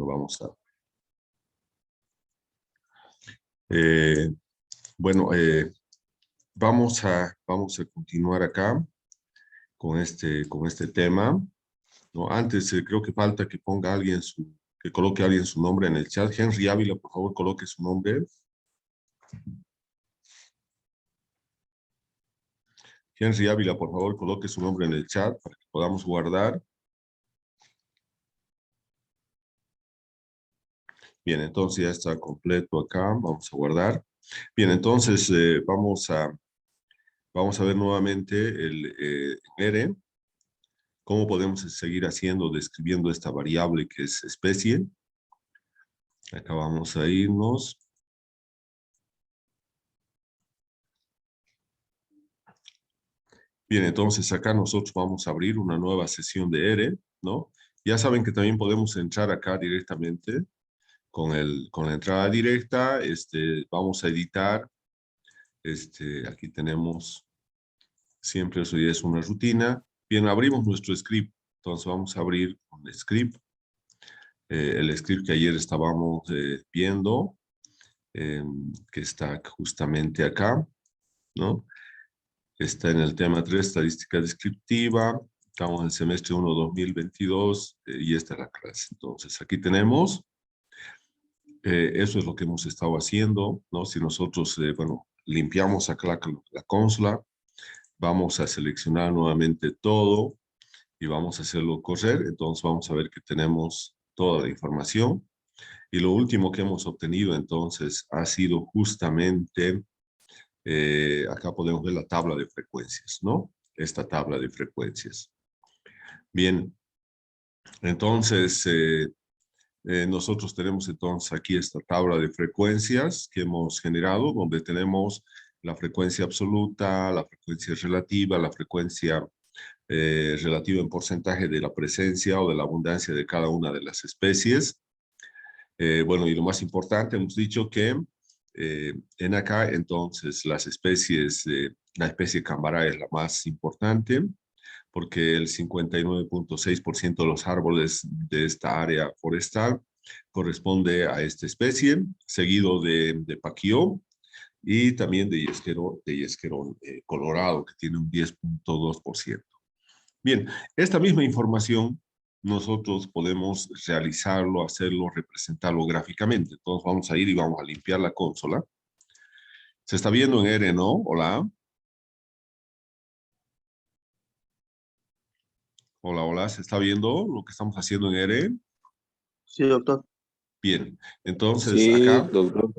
bueno, eh, bueno, vamos a continuar acá con este tema, ¿no? Antes, creo que falta que ponga alguien que coloque alguien su nombre en el chat. Henry Ávila, por favor, coloque su nombre. Henry Ávila, por favor, coloque su nombre en el chat para que podamos guardar. Bien, entonces ya está completo acá. Vamos a guardar. Bien, entonces vamos a ver nuevamente el R. ¿Cómo podemos seguir describiendo esta variable que es especie? Acá vamos a irnos. Bien, entonces acá nosotros vamos a abrir una nueva sesión de R, ¿no? Ya saben que también podemos entrar acá directamente con la entrada directa. Vamos a editar. Aquí tenemos, siempre eso ya es una rutina. Bien, abrimos nuestro script. Entonces vamos a abrir un script. El script que ayer estábamos viendo, que está justamente acá, ¿no? Está en el tema 3, estadística descriptiva. Estamos en el semestre 1, 2022, y esta es la clase. Entonces, aquí tenemos, eso es lo que hemos estado haciendo, ¿no? Si nosotros, bueno, limpiamos acá la consola, vamos a seleccionar nuevamente todo y vamos a hacerlo correr. Entonces, vamos a ver que tenemos toda la información. Y lo último que hemos obtenido, entonces, ha sido justamente, acá podemos ver la tabla de frecuencias, ¿no? Esta tabla de frecuencias. Bien, entonces, nosotros tenemos entonces aquí esta tabla de frecuencias que hemos generado, donde tenemos la frecuencia absoluta, la frecuencia relativa, la frecuencia relativa en porcentaje de la presencia o de la abundancia de cada una de las especies. Bueno, y lo más importante, hemos dicho que en acá, entonces, las especies, la especie Cambará es la más importante, porque el 59.6% de los árboles de esta área forestal corresponde a esta especie, seguido de Paquio y también de Yesquerón colorado, que tiene un 10.2%. Bien, esta misma información nosotros podemos realizarlo, hacerlo, representarlo gráficamente. Entonces vamos a ir y vamos a limpiar la consola. Se está viendo en R, ¿no? Hola. Hola, hola. ¿Se está viendo lo que estamos haciendo en R? Sí, doctor. Bien, entonces Sí, acá, doctor.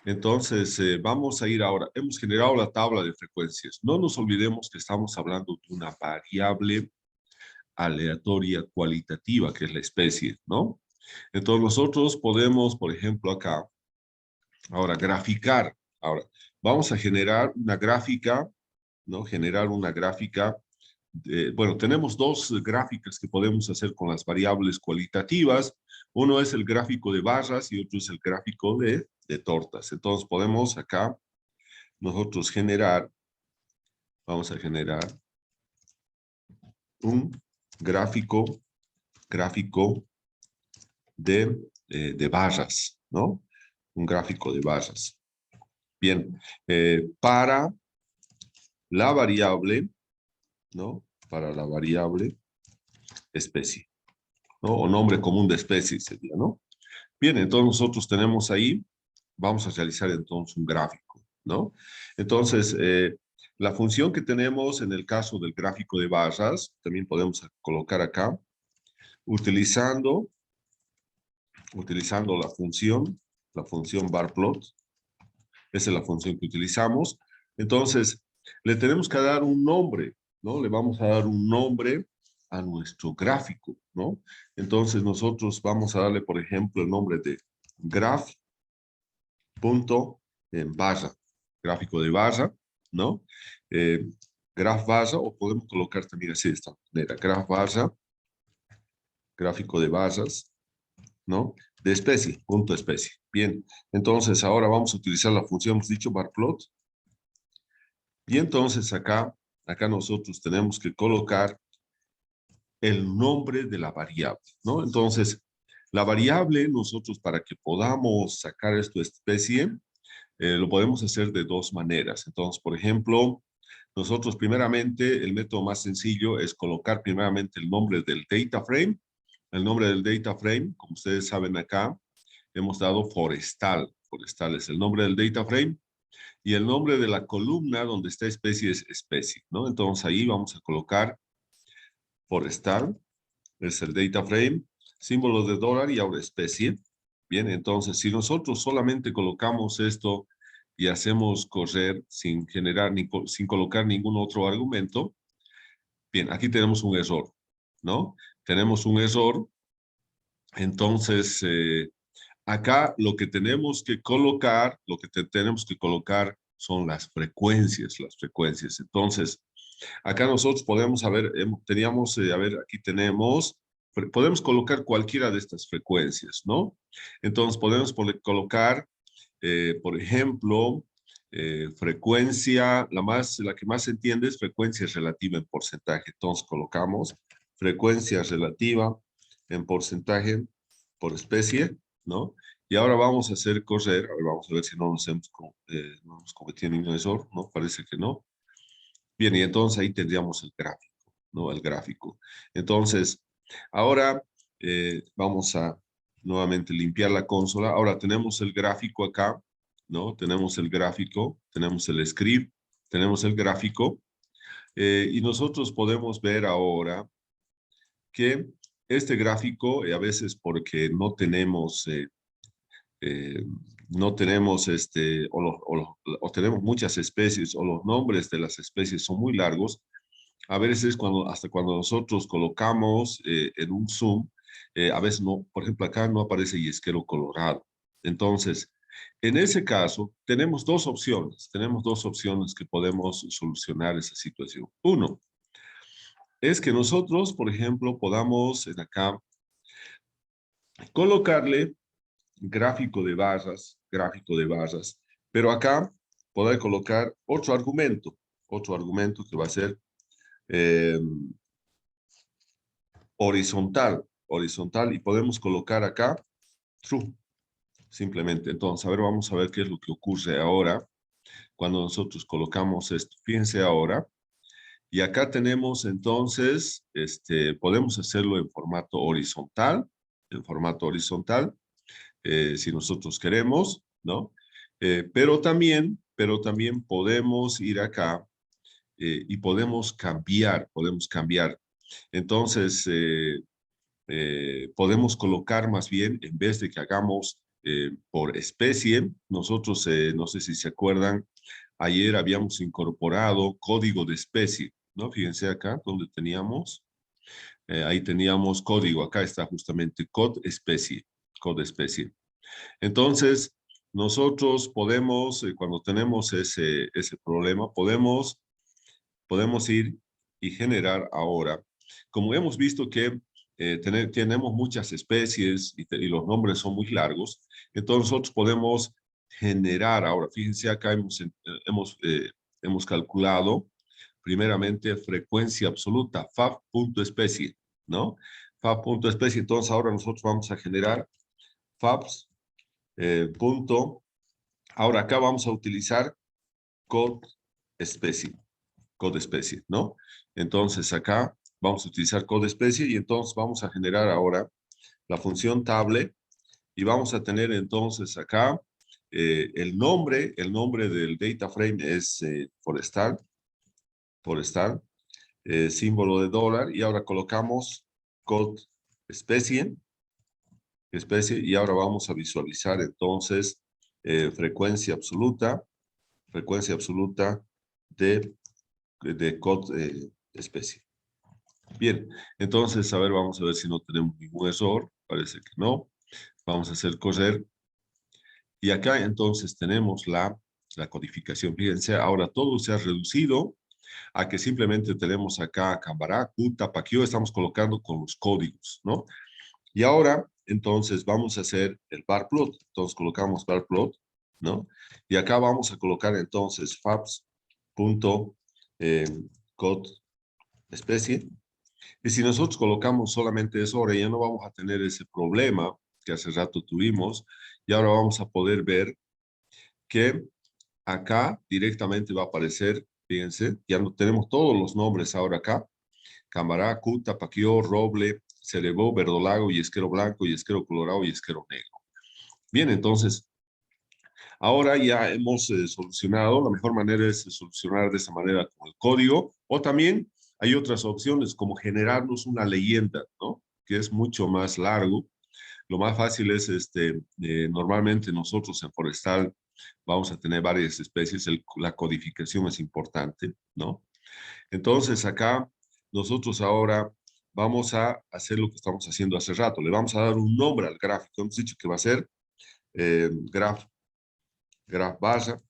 entonces vamos a ir ahora. Hemos generado la tabla de frecuencias. No nos olvidemos que estamos hablando de una variable aleatoria cualitativa, que es la especie, ¿no? Entonces nosotros podemos, por ejemplo, acá, ahora graficar. Ahora, vamos a generar una gráfica, ¿no? Generar una gráfica. Bueno, tenemos dos gráficas que podemos hacer con las variables cualitativas. Uno es el gráfico de barras y otro es el gráfico de tortas. Entonces podemos acá nosotros generar, vamos a generar un gráfico de barras, ¿no? Un gráfico de barras. Bien, para la variable, ¿no? Para la variable especie, ¿no? O nombre común de especie sería, ¿no? Bien, entonces nosotros tenemos ahí, vamos a realizar entonces un gráfico, ¿no? Entonces, la función que tenemos en el caso del gráfico de barras, también podemos colocar acá, utilizando la función barplot. Esa es la función que utilizamos. Entonces, le tenemos que dar un nombre, ¿no? Le vamos a dar un nombre a nuestro gráfico, ¿no? Entonces, nosotros vamos a darle, por ejemplo, el nombre de graph.barra, gráfico de barra, ¿no? Graph barra, o podemos colocar también así de esta manera, graph barra, gráfico de barras, ¿no? De especie, punto especie. Bien, entonces ahora vamos a utilizar la función, hemos dicho, barplot. Y entonces acá nosotros tenemos que colocar el nombre de la variable, ¿no? Entonces, La variable, nosotros para que podamos sacar esto de especie, lo podemos hacer de dos maneras. Entonces, por ejemplo, nosotros primeramente, el método más sencillo es colocar primeramente el nombre del data frame. El nombre del data frame, como ustedes saben acá, hemos dado forestal. Forestal es el nombre del data frame. Y el nombre de la columna donde está especie es especie, ¿no? Entonces ahí vamos a colocar forestal, es el data frame, símbolo de dólar y ahora especie. Bien, entonces si nosotros solamente colocamos esto y hacemos correr sin generar, sin colocar ningún otro argumento, bien, aquí tenemos un error, ¿no? Tenemos un error, entonces acá lo que tenemos que colocar, tenemos que colocar son las frecuencias, las frecuencias. Entonces, acá nosotros podemos saber, teníamos, a ver, aquí tenemos, podemos colocar cualquiera de estas frecuencias, ¿no? Entonces, podemos colocar, por ejemplo, frecuencia, la que más se entiende es frecuencia relativa en porcentaje. Entonces, colocamos frecuencia relativa en porcentaje por especie, ¿no? Y ahora vamos a hacer correr, a ver, vamos a ver si no no hemos cometido ningún error, ¿no? Parece que no. Bien, y entonces ahí tendríamos el gráfico, ¿no? El gráfico. Entonces, ahora vamos a nuevamente limpiar la consola. Ahora tenemos el gráfico acá, ¿no? Tenemos el gráfico, tenemos el script, tenemos el gráfico. Y nosotros podemos ver ahora que este gráfico, a veces porque eh, no tenemos o tenemos muchas especies o los nombres de las especies son muy largos, a veces hasta cuando nosotros colocamos en un zoom, a veces no, por ejemplo acá no aparece yesquero colorado. Entonces, en ese caso, tenemos dos opciones que podemos solucionar esa situación. Uno, es que nosotros, por ejemplo, podamos en acá colocarle gráfico de barras, pero acá poder colocar otro argumento que va a ser eh, horizontal, y podemos colocar acá true, simplemente. Entonces, a ver, vamos a ver qué es lo que ocurre ahora cuando nosotros colocamos esto. Fíjense ahora, y acá tenemos entonces, podemos hacerlo en formato horizontal, si nosotros queremos, ¿no? Pero también podemos ir acá y podemos cambiar. Entonces, podemos colocar más bien, en vez de que hagamos por especie, nosotros, no sé si se acuerdan, ayer habíamos incorporado código de especie, ¿no? Fíjense acá donde teníamos, ahí teníamos código, acá está justamente code especie. Entonces, nosotros podemos, cuando tenemos ese problema, podemos ir y generar ahora. Como hemos visto que tenemos muchas especies y los nombres son muy largos, entonces nosotros podemos generar ahora. Fíjense acá hemos calculado primeramente frecuencia absoluta, fab.especie, ¿no? Fab.especie. Entonces ahora nosotros vamos a generar fabs ahora acá vamos a utilizar code especie, ¿no? Entonces acá vamos a utilizar code especie y entonces vamos a generar ahora la función table y vamos a tener entonces acá el nombre del data frame es forestal, símbolo de dólar, y ahora colocamos code especie, y ahora vamos a visualizar entonces frecuencia absoluta de code especie. Bien, entonces, a ver, vamos a ver si no tenemos ningún error. Parece que no. Vamos a hacer correr. Y acá entonces tenemos la codificación. Fíjense, ahora todo se ha reducido a que simplemente tenemos acá Cambará, Kuta, Paquio, estamos colocando con los códigos, ¿no? Y ahora, entonces, vamos a hacer el bar plot. Entonces, colocamos bar plot, ¿no? Y acá vamos a colocar entonces fabs.code especie. Y si nosotros colocamos solamente eso, ahora ya no vamos a tener ese problema que hace rato tuvimos. Y ahora vamos a poder ver que acá directamente va a aparecer, fíjense, ya no tenemos todos los nombres ahora acá. Camará, Cuta, Paquió, Roble, Cerebó, Verdolago, Yesquero Blanco, Yesquero Colorado, Yesquero Negro. Bien, entonces, ahora ya hemos solucionado. La mejor manera es solucionar de esa manera con el código, o también hay otras opciones como generarnos una leyenda, ¿no? Que es mucho más largo. Lo más fácil es, normalmente nosotros en Forestal vamos a tener varias especies, la codificación es importante, ¿no? Entonces acá nosotros ahora vamos a hacer lo que estamos haciendo hace rato. Le vamos a dar un nombre al gráfico. Hemos dicho que va a ser graph barra,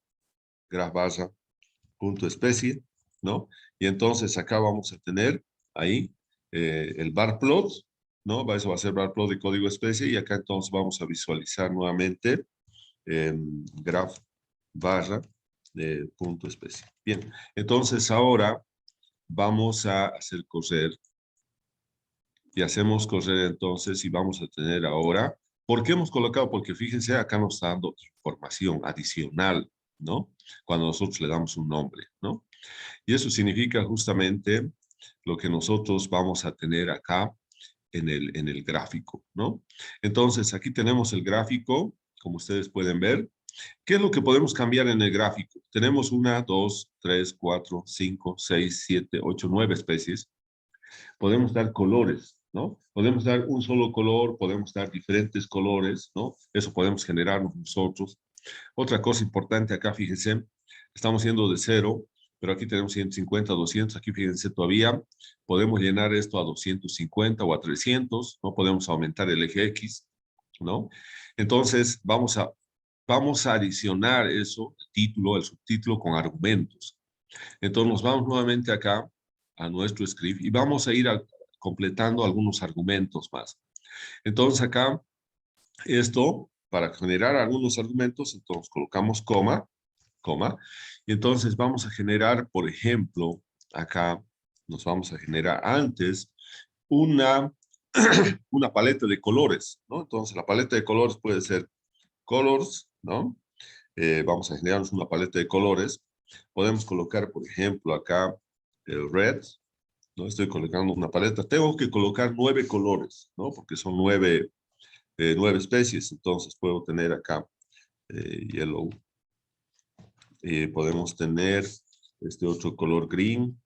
punto especie, ¿no? Y entonces acá vamos a tener ahí el bar plot, ¿no? Eso va a ser bar plot de código especie y acá entonces vamos a visualizar nuevamente graph barra punto especie. Bien, entonces ahora vamos a hacer correr y hacemos correr entonces y vamos a tener ahora, ¿por qué hemos colocado? Porque fíjense, acá nos está dando información adicional, ¿no? Cuando nosotros le damos un nombre, ¿no? Y eso significa justamente lo que nosotros vamos a tener acá en el gráfico, ¿no? Entonces, aquí tenemos el gráfico, como ustedes pueden ver. ¿Qué es lo que podemos cambiar en el gráfico? Tenemos 1, 2, 3, 4, 5, 6, 7, 8, 9 especies. Podemos dar colores, ¿no? Podemos dar un solo color, podemos dar diferentes colores, ¿no? Eso podemos generarnos nosotros. Otra cosa importante acá, fíjense, estamos yendo de 0, pero aquí tenemos 150, 200, aquí fíjense todavía, podemos llenar esto a 250 o a 300, ¿no? Podemos aumentar el eje X, ¿no? Entonces, vamos a adicionar eso, el título, el subtítulo con argumentos. Entonces, nos vamos nuevamente acá a nuestro script y vamos a ir completando algunos argumentos más. Entonces, acá, esto, para generar algunos argumentos, entonces colocamos coma, y entonces vamos a generar, por ejemplo, acá nos vamos a generar antes una, una paleta de colores, ¿no? Entonces, la paleta de colores puede ser colors, ¿no? Vamos a generarnos una paleta de colores. Podemos colocar, por ejemplo, acá el red, ¿no? Estoy colocando una paleta. Tengo que colocar 9 colores, ¿no? Porque son 9 especies. Entonces puedo tener acá yellow. Podemos tener este otro color green.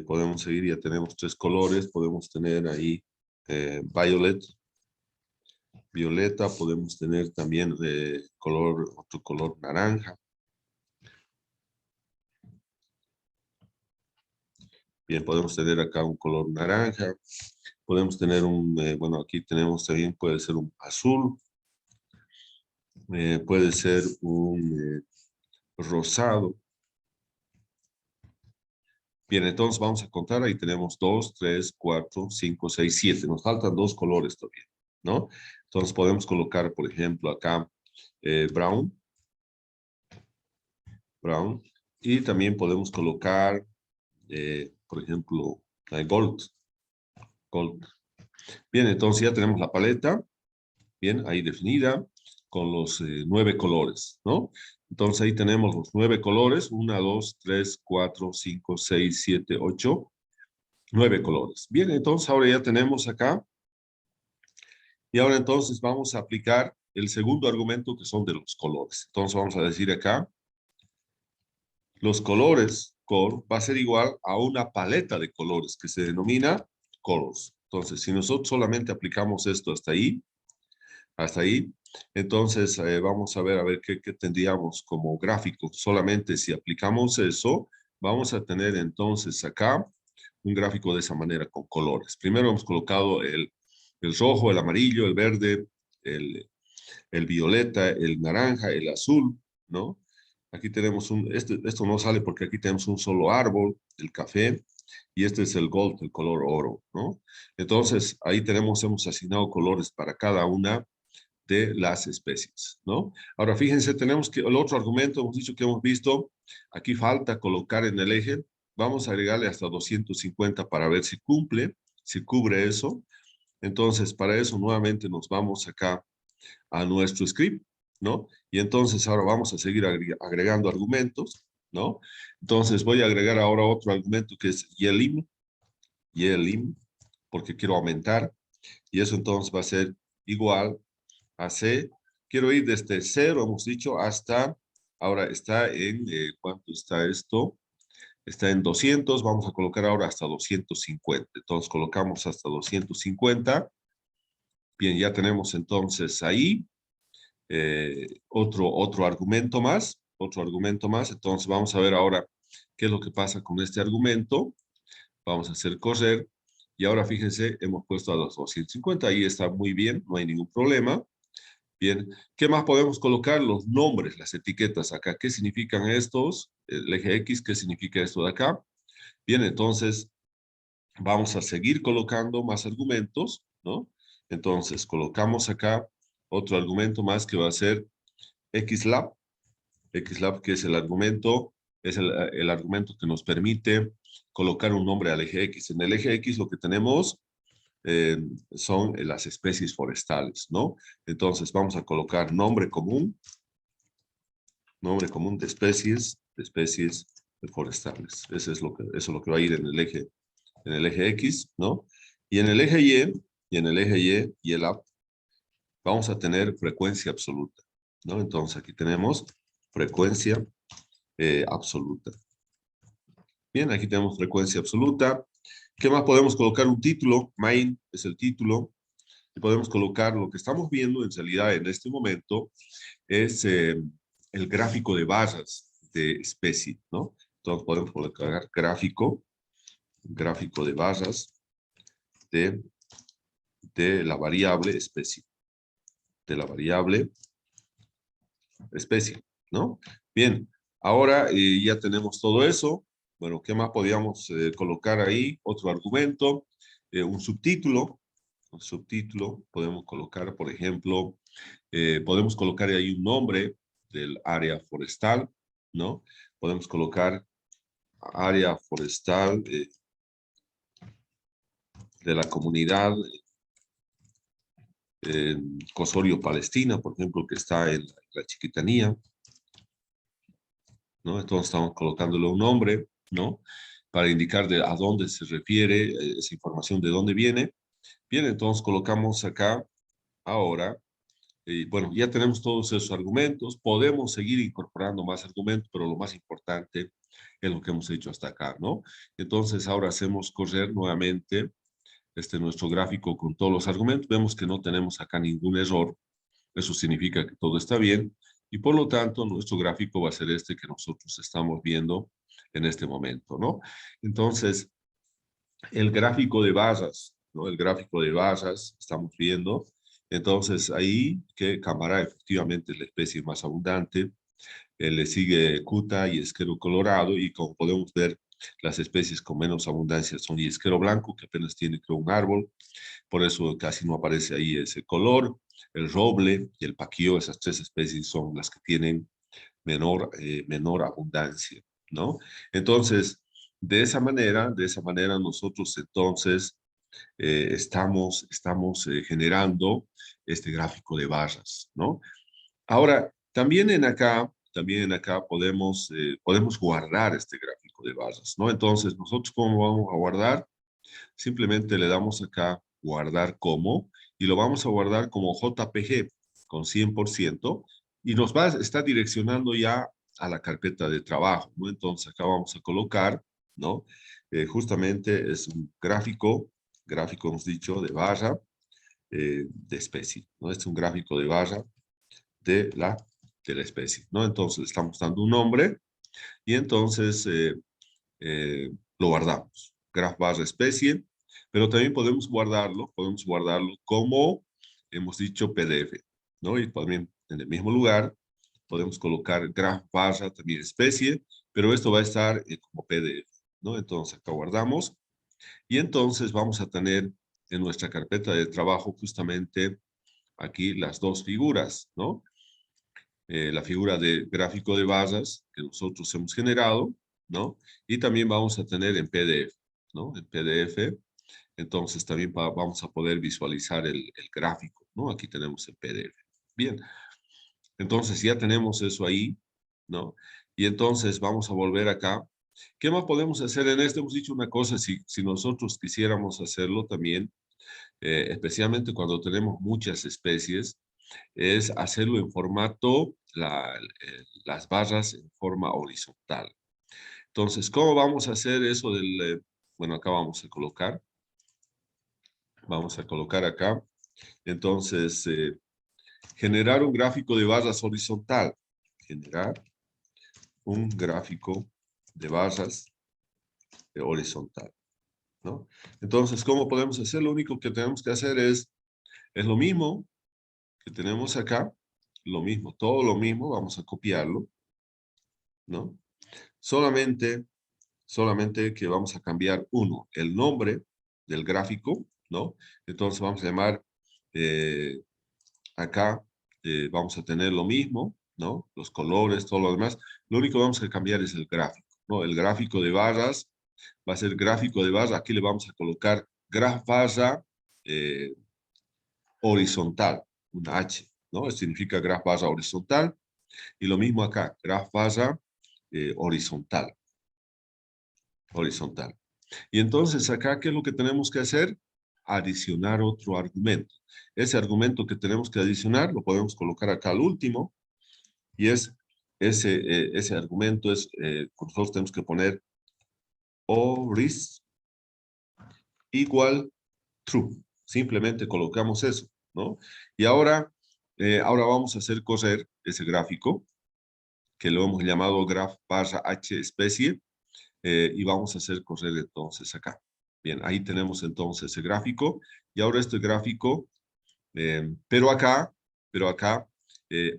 Podemos seguir, ya tenemos 3 colores. Podemos tener ahí violet. Violeta. Podemos tener también otro color naranja. Bien, podemos tener acá un color naranja. Podemos tener bueno, aquí tenemos también, puede ser un azul. Puede ser un rosado. Bien, entonces vamos a contar. Ahí tenemos 2, 3, 4, 5, 6, 7. Nos faltan 2 colores todavía, ¿no? Entonces podemos colocar, por ejemplo, acá brown. Brown. Y también podemos colocar, por ejemplo, gold. Gold. Bien, entonces ya tenemos la paleta. Bien, ahí definida con los 9 colores, ¿no? Entonces ahí tenemos los 9 colores, 1, 2, 3, 4, 5, 6, 7, 8, 9 colores. Bien, entonces ahora ya tenemos acá, y ahora entonces vamos a aplicar el segundo argumento que son de los colores. Entonces vamos a decir acá, los colores color va a ser igual a una paleta de colores que se denomina colors. Entonces, si nosotros solamente aplicamos esto hasta ahí. Entonces, vamos a ver qué tendríamos como gráfico. Solamente si aplicamos eso, vamos a tener entonces acá un gráfico de esa manera con colores. Primero hemos colocado el rojo, el amarillo, el verde, el violeta, el naranja, el azul, ¿no? Aquí tenemos esto no sale porque aquí tenemos un solo árbol, el café, y este es el gold, el color oro, ¿no? Entonces, ahí hemos asignado colores para cada una de las especies, ¿no? Ahora, fíjense, tenemos que el otro argumento, hemos dicho que hemos visto, aquí falta colocar en el eje, vamos a agregarle hasta 250 para ver si cumple, si cubre eso. Entonces, para eso nuevamente nos vamos acá a nuestro script, ¿no? Y entonces ahora vamos a seguir agregando argumentos, ¿no? Entonces voy a agregar ahora otro argumento que es yelim, porque quiero aumentar, y eso entonces va a ser igual a C. Quiero ir desde 0, hemos dicho, hasta, ahora está en, ¿cuánto está esto? Está en 200, vamos a colocar ahora hasta 250. Entonces colocamos hasta 250. Bien, ya tenemos entonces ahí otro argumento más, Entonces vamos a ver ahora qué es lo que pasa con este argumento. Vamos a hacer correr. Y ahora fíjense, hemos puesto a los 250. Ahí está muy bien, no hay ningún problema. Bien, ¿qué más podemos colocar? Los nombres, las etiquetas acá. ¿Qué significan estos? El eje X, ¿qué significa esto de acá? Bien, entonces vamos a seguir colocando más argumentos, ¿no? Entonces colocamos acá otro argumento más que va a ser XLab. XLab, que es el argumento, es el argumento que nos permite colocar un nombre al eje X. En el eje X lo que tenemos son las especies forestales, ¿no? Entonces vamos a colocar nombre común de especies forestales. Eso es lo que va a ir en el eje X, ¿no? Y en el eje Y, y el up, vamos a tener frecuencia absoluta, ¿no? Entonces aquí tenemos frecuencia absoluta. Bien, aquí tenemos frecuencia absoluta. ¿Qué más podemos colocar? Un título, main es el título. Y podemos colocar lo que estamos viendo en realidad en este momento es el gráfico de barras de especie, ¿no? Entonces podemos colocar gráfico de barras de la variable especie, ¿no? Bien, ahora ya tenemos todo eso. Bueno, ¿qué más podíamos colocar ahí? Otro argumento, un subtítulo. Un subtítulo, podemos colocar, por ejemplo, podemos colocar ahí un nombre del área forestal, ¿no? Podemos colocar área forestal de la comunidad Cosorio Palestina, por ejemplo, que está en la Chiquitanía, ¿no? Entonces estamos colocándole un nombre, ¿no? Para indicar a dónde se refiere esa información, de dónde viene. Bien, entonces colocamos acá ahora, bueno, ya tenemos todos esos argumentos, podemos seguir incorporando más argumentos, pero lo más importante es lo que hemos hecho hasta acá, ¿no? Entonces ahora hacemos correr nuevamente nuestro gráfico con todos los argumentos, vemos que no tenemos acá ningún error, eso significa que todo está bien, y por lo tanto nuestro gráfico va a ser este que nosotros estamos viendo en este momento, ¿no? Entonces, el gráfico de barras, ¿no? El gráfico de barras, estamos viendo, entonces ahí que Camará efectivamente es la especie más abundante, le sigue Cuta y Esquero Colorado, y como podemos ver, las especies con menos abundancia son Yesquero Blanco, que apenas tiene creo un árbol, por eso casi no aparece ahí ese color, el roble y el paquío, esas tres especies son las que tienen menor abundancia, ¿no? Entonces, de esa manera nosotros entonces estamos generando este gráfico de barras, ¿no? Ahora, también en acá podemos guardar este gráfico de barras, ¿no? Entonces, nosotros ¿cómo vamos a guardar? Simplemente le damos acá guardar como y lo vamos a guardar como JPG con 100% y nos va a estar direccionando ya a la carpeta de trabajo, ¿no? Entonces acá vamos a colocar, ¿no? Justamente es un gráfico hemos dicho de barra de especie, ¿no? Este es un gráfico de barra de la especie, ¿no? Entonces le estamos dando un nombre y entonces lo guardamos. Graph barra especie, pero también podemos guardarlo como hemos dicho PDF, ¿no? Y también en el mismo lugar podemos colocar graph barra también especie, pero esto va a estar como PDF, ¿no? Entonces acá guardamos y entonces vamos a tener en nuestra carpeta de trabajo justamente aquí las dos figuras, ¿no? La figura de gráfico de barras que nosotros hemos generado, ¿no? Y también vamos a tener en PDF, ¿no? En PDF, entonces también vamos a poder visualizar el gráfico, ¿no? Aquí tenemos el PDF. Bien, entonces ya tenemos eso ahí, ¿no? Y entonces vamos a volver acá. ¿Qué más podemos hacer en esto? Hemos dicho una cosa, si nosotros quisiéramos hacerlo también, especialmente cuando tenemos muchas especies, es hacerlo en formato, las barras en forma horizontal. Entonces, ¿cómo vamos a hacer eso bueno, acá vamos a colocar acá, entonces, generar un gráfico de barras horizontal, generar un gráfico de barras horizontal, ¿no? Entonces, ¿cómo podemos hacer? Lo único que tenemos que hacer es lo mismo que tenemos acá, lo mismo, todo lo mismo, vamos a copiarlo, ¿no? Solamente que vamos a cambiar el nombre del gráfico, ¿no? Entonces vamos a llamar, acá vamos a tener lo mismo, ¿no? Los colores, todo lo demás. Lo único que vamos a cambiar es el gráfico, ¿no? El gráfico de barras va a ser gráfico de barra. Aquí le vamos a colocar graph barra eh, horizontal, una H, ¿no? Eso significa graph barra horizontal. Y lo mismo acá, graph barra horizontal. Horizontal. Y entonces acá, ¿qué es lo que tenemos que hacer? Adicionar otro argumento. Ese argumento que tenemos que adicionar lo podemos colocar acá al último y ese argumento es, nosotros tenemos que poner oris igual true. Simplemente colocamos eso, ¿no? Y ahora vamos a hacer correr ese gráfico que lo hemos llamado graph barra h especie y vamos a hacer correr entonces acá. Bien, ahí tenemos entonces ese gráfico y ahora este gráfico, pero acá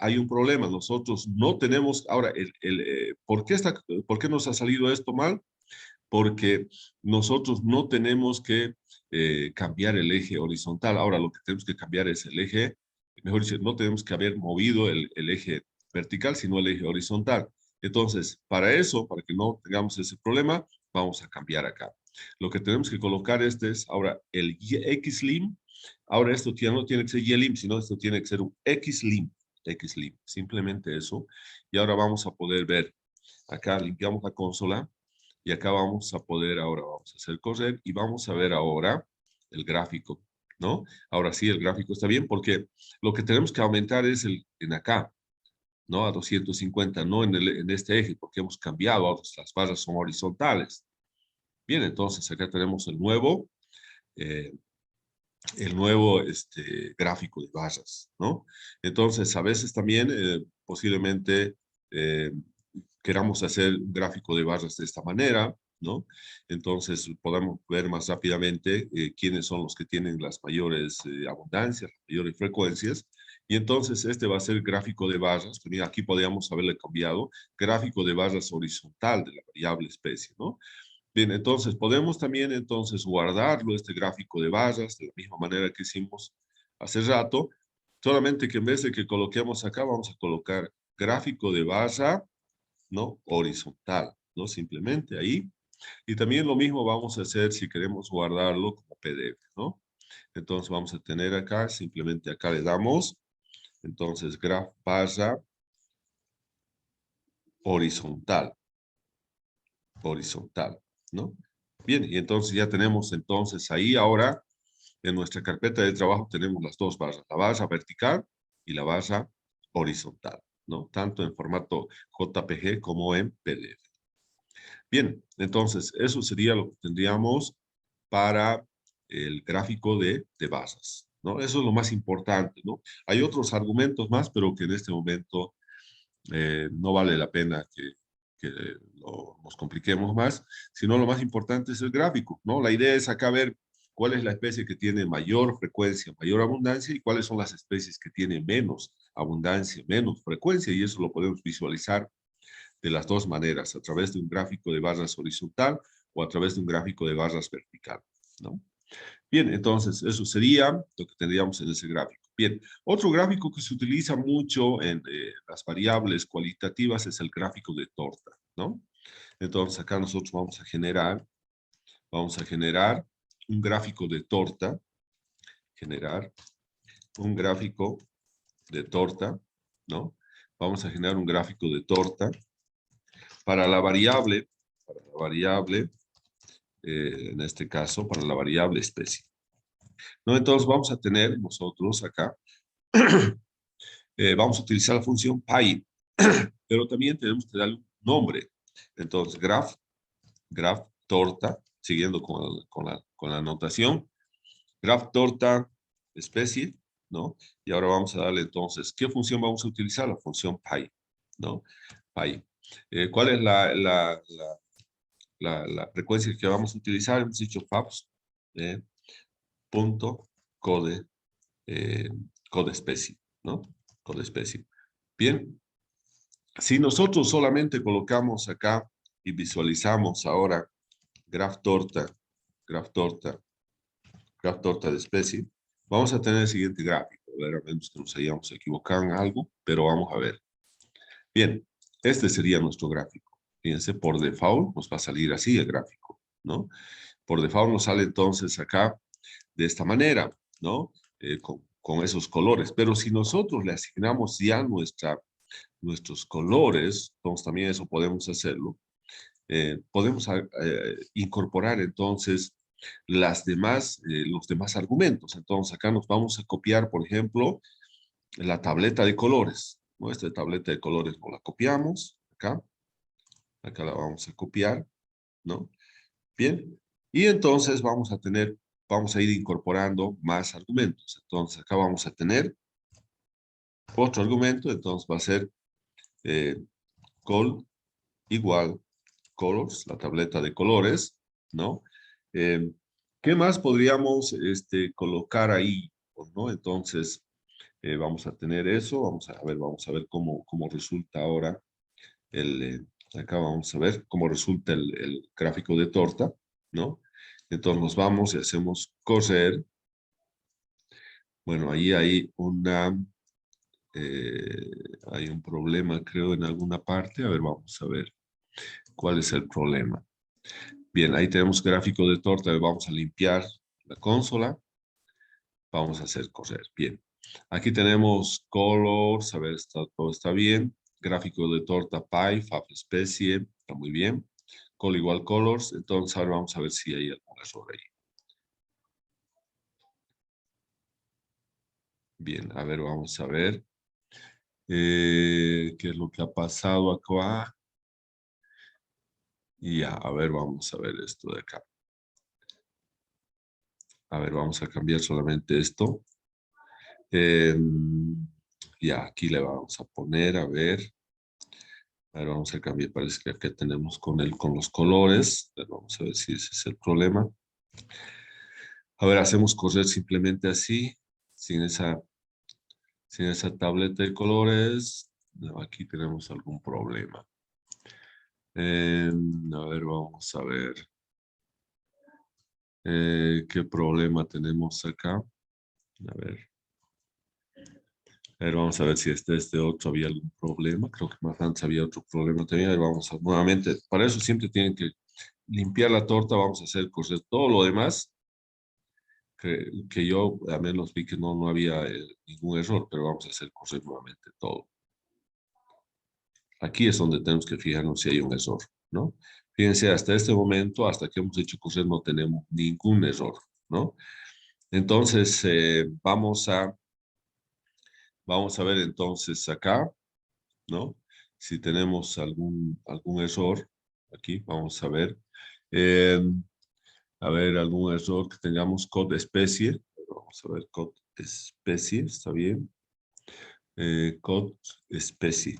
hay un problema. Nosotros no tenemos, ahora, ¿por qué nos ha salido esto mal? Porque nosotros no tenemos que cambiar el eje horizontal. Ahora lo que tenemos que cambiar es el eje, mejor dicho, no tenemos que haber movido el eje vertical, sino el eje horizontal. Entonces, para eso, para que no tengamos ese problema, vamos a cambiar acá. Lo que tenemos que colocar es ahora el XLIM. Ahora esto ya no tiene que ser YLIM, sino esto tiene que ser un XLIM. XLIM, simplemente eso. Y ahora vamos a poder ver, acá limpiamos la consola y acá vamos a poder, ahora vamos a hacer correr y vamos a ver ahora el gráfico, ¿no? Ahora sí, el gráfico está bien porque lo que tenemos que aumentar es en acá, ¿no? A 250, no en este eje, porque hemos cambiado, ahora las barras son horizontales. Bien, entonces acá tenemos eh, el nuevo gráfico de barras, ¿no? Entonces, a veces también posiblemente eh, queramos hacer un gráfico de barras de esta manera, ¿no? Entonces podemos ver más rápidamente quiénes son los que tienen las mayores abundancias, las mayores frecuencias, y entonces este va a ser gráfico de barras, también aquí podríamos haberle cambiado, gráfico de barras horizontal de la variable especie, ¿no? Bien, entonces podemos también entonces guardarlo, este gráfico de barras, de la misma manera que hicimos hace rato, solamente que en vez de que coloquemos acá, vamos a colocar gráfico de barra, ¿no? Horizontal, ¿no? Simplemente ahí. Y también lo mismo vamos a hacer si queremos guardarlo como PDF, ¿no? Entonces vamos a tener acá, simplemente acá le damos, entonces graph barra horizontal, horizontal, ¿no? Bien, y entonces ya tenemos entonces ahí ahora en nuestra carpeta de trabajo tenemos las dos barras, la barra vertical y la barra horizontal, ¿no? Tanto en formato JPG como en PDF. Bien, entonces eso sería lo que tendríamos para el gráfico de barras, ¿no? Eso es lo más importante, ¿no? Hay otros argumentos más, pero que en este momento no vale la pena que nos compliquemos más, sino lo más importante es el gráfico, ¿no? La idea es acá ver cuál es la especie que tiene mayor frecuencia, mayor abundancia y cuáles son las especies que tienen menos abundancia, menos frecuencia, y eso lo podemos visualizar de las dos maneras, a través de un gráfico de barras horizontal o a través de un gráfico de barras vertical, ¿no? Bien, entonces eso sería lo que tendríamos en ese gráfico. Bien, otro gráfico que se utiliza mucho en las variables cualitativas es el gráfico de torta, ¿no? Entonces acá nosotros vamos a generar un gráfico de torta, generar un gráfico de torta, ¿no? Vamos a generar un gráfico de torta para la variable, en este caso, para la variable especie. ¿No? Entonces vamos a tener nosotros acá, vamos a utilizar la función py, pero también tenemos que darle un nombre. Entonces, graph torta, siguiendo con la anotación, graph torta especie, ¿no? Y ahora vamos a darle entonces, ¿qué función vamos a utilizar? La función py, ¿no? Py. ¿Cuál es la frecuencia que vamos a utilizar? Hemos dicho fabs, punto code, code especie, ¿no? Code especie. Bien, si nosotros solamente colocamos acá y visualizamos ahora graph torta de especie, vamos a tener el siguiente gráfico. A ver, a menos que nos hayamos equivocado en algo, pero vamos a ver. Bien, este sería nuestro gráfico. Fíjense, por default nos va a salir así el gráfico, ¿no? Por default nos sale entonces acá de esta manera, ¿no? Con esos colores. Pero si nosotros le asignamos ya nuestros colores, entonces también eso podemos hacerlo. Podemos incorporar entonces los demás argumentos. Entonces acá nos vamos a copiar, por ejemplo, la tableta de colores. ¿No? Esta tableta de colores nos la copiamos acá. Acá la vamos a copiar, ¿no? Bien. Y entonces vamos a ir incorporando más argumentos. Entonces acá vamos a tener otro argumento. Entonces va a ser col igual colors, la tableta de colores, ¿no? ¿Qué más podríamos colocar ahí? ¿No? Entonces, vamos a tener eso, vamos a ver cómo resulta ahora acá vamos a ver cómo resulta el gráfico de torta, ¿no? Entonces nos vamos y hacemos correr. Bueno, ahí hay hay un problema, creo, en alguna parte. A ver, vamos a ver cuál es el problema. Bien, ahí tenemos gráfico de torta. Vamos a limpiar la consola. Vamos a hacer correr. Bien. Aquí tenemos colors. A ver, todo está bien. Gráfico de torta py, fab especie. Está muy bien. Col igual colors. Entonces ahora vamos a ver si hay algún error ahí. Bien, a ver, vamos a ver. ¿Qué es lo que ha pasado acá? Ya, a ver, vamos a ver esto de acá. A ver, vamos a cambiar solamente esto. Ya, aquí le vamos a poner, a ver. Ahora vamos a cambiar, parece que acá tenemos con los colores. Vamos a ver si ese es el problema. A ver, hacemos correr simplemente así, sin esa tableta de colores. No, aquí tenemos algún problema. A ver, vamos a ver. ¿Qué problema tenemos acá? A ver. A ver, vamos a ver si este otro había algún problema. Creo que más antes había otro problema también. A ver, vamos a nuevamente. Para eso siempre tienen que limpiar la torta. Vamos a hacer correr todo lo demás. Que yo al menos vi que no había ningún error, pero vamos a hacer correr nuevamente todo. Aquí es donde tenemos que fijarnos si hay un error, ¿no? Fíjense, hasta este momento, hasta que hemos hecho correr, no tenemos ningún error, ¿no? Entonces, vamos a ver entonces acá, ¿no? Si tenemos algún error, aquí vamos a ver. A ver, algún error que tengamos code especie. Vamos a ver, code especie, ¿está bien? Code especie,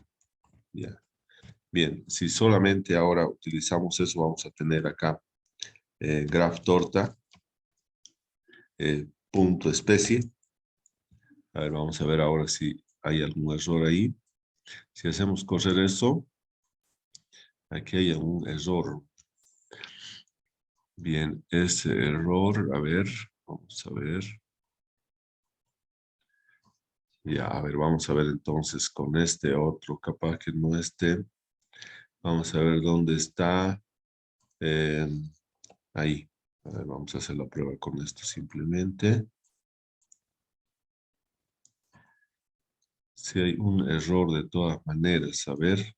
ya. Bien, si solamente ahora utilizamos eso, vamos a tener acá graph torta, punto especie. A ver, vamos a ver ahora si hay algún error ahí. Si hacemos correr eso, aquí hay algún error. Bien, ese error, a ver, vamos a ver. Ya, a ver, vamos a ver entonces con este otro, capaz que no esté. Vamos a ver dónde está. Ahí. A ver, vamos a hacer la prueba con esto simplemente. Si hay un error de todas maneras, a ver.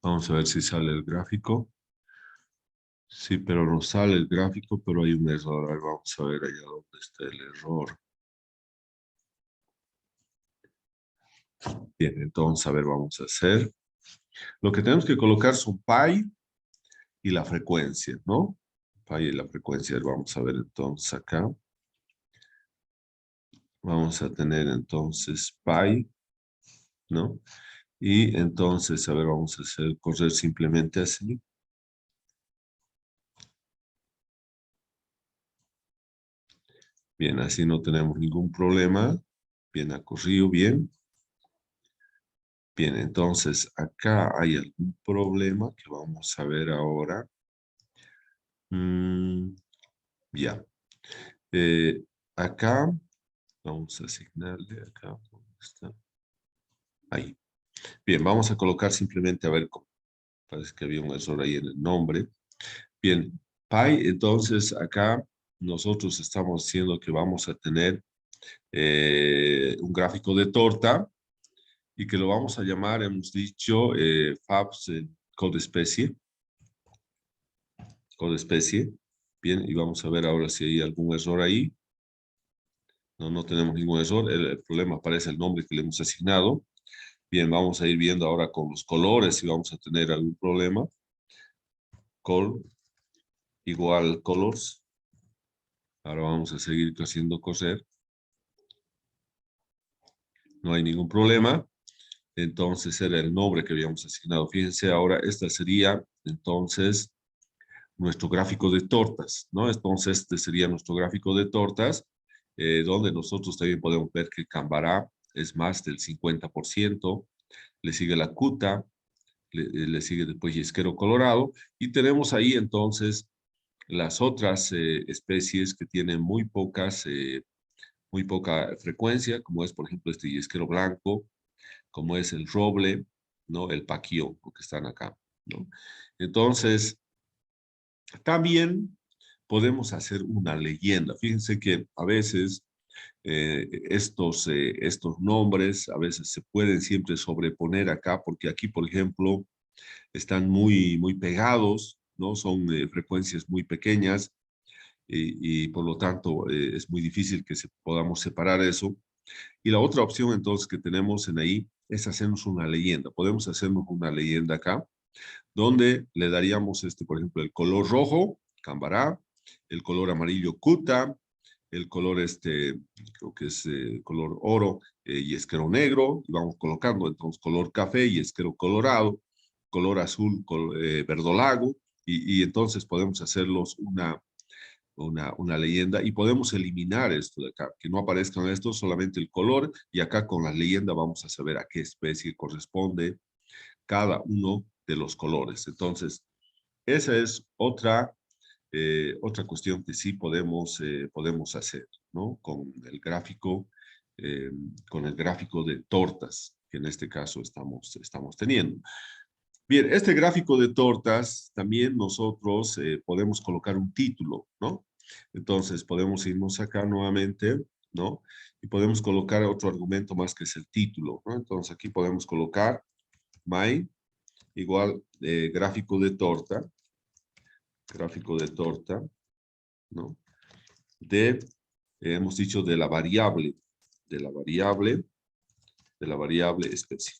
Vamos a ver si sale el gráfico. Sí, pero no sale el gráfico, pero hay un error. A ver, vamos a ver allá dónde está el error. Bien, entonces, a ver, vamos a hacer. Lo que tenemos que colocar son pi y la frecuencia, ¿no? Pi y la frecuencia. Vamos a ver entonces acá. Vamos a tener entonces pi, ¿no? Y entonces, a ver, vamos a hacer correr simplemente así. Bien, así no tenemos ningún problema. Bien, ha corrido bien. Bien, entonces acá hay algún problema que vamos a ver ahora. Ya. Eh, acá vamos a asignarle acá. ¿Dónde está? Ahí. Bien, vamos a colocar simplemente a ver cómo. Parece que había un error ahí en el nombre. Bien, pi, entonces acá nosotros estamos diciendo que vamos a tener un gráfico de torta y que lo vamos a llamar, hemos dicho, fabs codespecie. Codespecie. Bien, y vamos a ver ahora si hay algún error ahí. No, no tenemos ningún error. El problema aparece el nombre que le hemos asignado. Bien, vamos a ir viendo ahora con los colores si vamos a tener algún problema. Col igual colors. Ahora vamos a seguir haciendo coser. No hay ningún problema. Entonces era el nombre que habíamos asignado. Fíjense ahora, esta sería entonces nuestro gráfico de tortas, ¿no? Entonces este sería nuestro gráfico de tortas, donde nosotros también podemos ver que Cambará es más del 50%, le sigue la Cuta, le sigue después Yesquero Colorado, y tenemos ahí entonces las otras especies que tienen muy poca frecuencia, como es por ejemplo este Yesquero Blanco, como es el roble, ¿no? El paquío, que están acá, ¿no? Entonces, también podemos hacer una leyenda. Fíjense que a veces estos nombres a veces se pueden siempre sobreponer acá, porque aquí, por ejemplo, están muy pegados, ¿no? Son frecuencias muy pequeñas y por lo tanto es muy difícil que podamos separar eso. Y la otra opción entonces que tenemos en ahí es hacernos una leyenda. Podemos hacernos una leyenda acá, donde le daríamos, por ejemplo, el color rojo, Cambará, el color amarillo, Cuta, el color, creo que es color oro y esquero negro, y vamos colocando entonces color café y esquero colorado, color azul, verdolago, y entonces podemos hacerlos una leyenda y podemos eliminar esto de acá, que no aparezcan estos, solamente el color, y acá con la leyenda vamos a saber a qué especie corresponde cada uno de los colores. Entonces, esa es otra cuestión que sí podemos hacer, ¿no? Eh, con el gráfico de tortas, que en este caso estamos teniendo. Bien, este gráfico de tortas también nosotros podemos colocar un título, ¿no? Entonces podemos irnos acá nuevamente, ¿no? Y podemos colocar otro argumento más que es el título, ¿no? Entonces aquí podemos colocar my igual gráfico de torta, ¿no? Hemos dicho de la variable especie.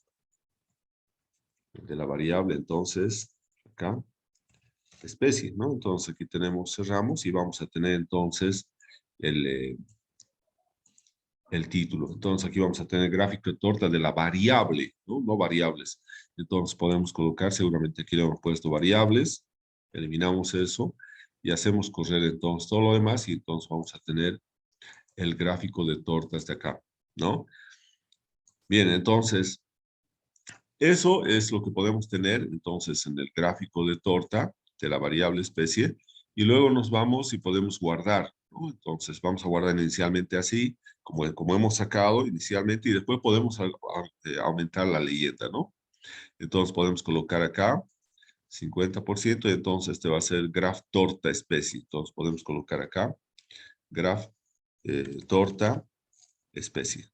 De la variable, entonces, acá, especie, ¿no? Entonces aquí cerramos y vamos a tener entonces el título. Entonces aquí vamos a tener gráfico de torta de la variable, ¿no? No variables. Entonces podemos colocar, seguramente aquí le hemos puesto variables, eliminamos eso y hacemos correr entonces todo lo demás y entonces vamos a tener el gráfico de tortas de acá, ¿no? Bien, entonces eso es lo que podemos tener entonces en el gráfico de torta de la variable especie y luego nos vamos y podemos guardar, ¿no? Entonces vamos a guardar inicialmente así, como hemos sacado inicialmente y después podemos aumentar la leyenda, ¿no? Entonces podemos colocar acá 50%, y entonces este va a ser graph torta especie. Entonces podemos colocar acá, graph torta especie.